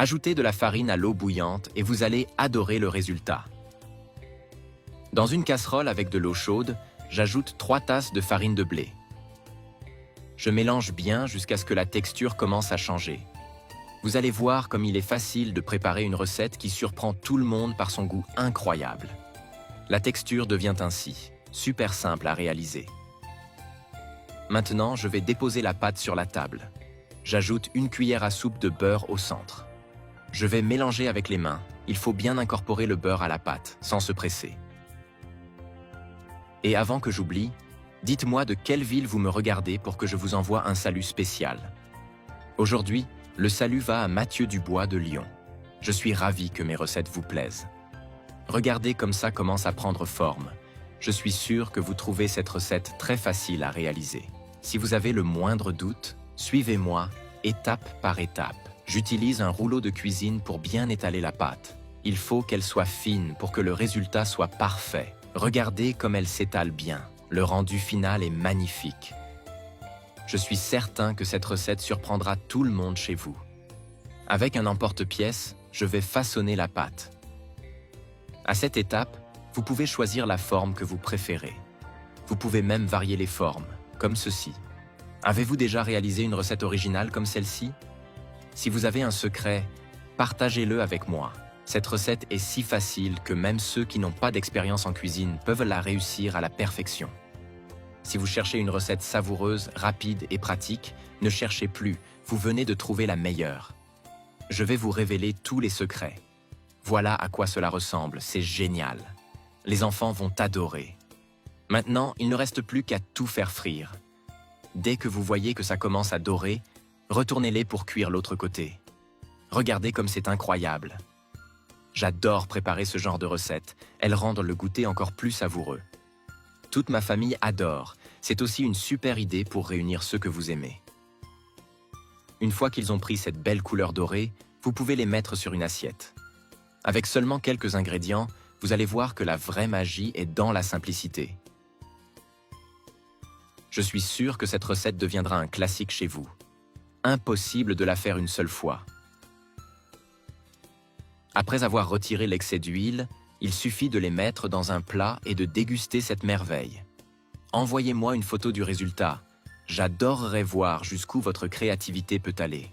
Ajoutez de la farine à l'eau bouillante et vous allez adorer le résultat. Dans une casserole avec de l'eau chaude, j'ajoute 3 tasses de farine de blé. Je mélange bien jusqu'à ce que la texture commence à changer. Vous allez voir comme il est facile de préparer une recette qui surprend tout le monde par son goût incroyable. La texture devient ainsi super simple à réaliser. Maintenant, je vais déposer la pâte sur la table. J'ajoute 1 cuillère à soupe de beurre au centre. Je vais mélanger avec les mains. Il faut bien incorporer le beurre à la pâte, sans se presser. Et avant que j'oublie, dites-moi de quelle ville vous me regardez pour que je vous envoie un salut spécial. Aujourd'hui, le salut va à Mathieu Dubois de Lyon. Je suis ravi que mes recettes vous plaisent. Regardez comme ça commence à prendre forme. Je suis sûr que vous trouvez cette recette très facile à réaliser. Si vous avez le moindre doute, suivez-moi étape par étape. J'utilise un rouleau de cuisine pour bien étaler la pâte. Il faut qu'elle soit fine pour que le résultat soit parfait. Regardez comme elle s'étale bien. Le rendu final est magnifique. Je suis certain que cette recette surprendra tout le monde chez vous. Avec un emporte-pièce, je vais façonner la pâte. À cette étape, vous pouvez choisir la forme que vous préférez. Vous pouvez même varier les formes, comme ceci. Avez-vous déjà réalisé une recette originale comme celle-ci? Si vous avez un secret, partagez-le avec moi. Cette recette est si facile que même ceux qui n'ont pas d'expérience en cuisine peuvent la réussir à la perfection. Si vous cherchez une recette savoureuse, rapide et pratique, ne cherchez plus, vous venez de trouver la meilleure. Je vais vous révéler tous les secrets. Voilà à quoi cela ressemble, c'est génial. Les enfants vont adorer. Maintenant, il ne reste plus qu'à tout faire frire. Dès que vous voyez que ça commence à dorer, retournez-les pour cuire l'autre côté. Regardez comme c'est incroyable. J'adore préparer ce genre de recettes, elles rendent le goûter encore plus savoureux. Toute ma famille adore, c'est aussi une super idée pour réunir ceux que vous aimez. Une fois qu'ils ont pris cette belle couleur dorée, vous pouvez les mettre sur une assiette. Avec seulement quelques ingrédients, vous allez voir que la vraie magie est dans la simplicité. Je suis sûr que cette recette deviendra un classique chez vous. Impossible de la faire une seule fois. Après avoir retiré l'excès d'huile, il suffit de les mettre dans un plat et de déguster cette merveille. Envoyez-moi une photo du résultat. J'adorerais voir jusqu'où votre créativité peut aller.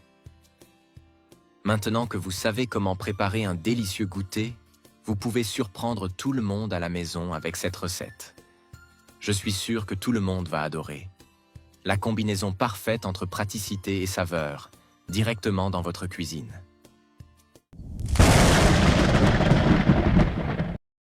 Maintenant que vous savez comment préparer un délicieux goûter, vous pouvez surprendre tout le monde à la maison avec cette recette. Je suis sûr que tout le monde va adorer. La combinaison parfaite entre praticité et saveur, directement dans votre cuisine.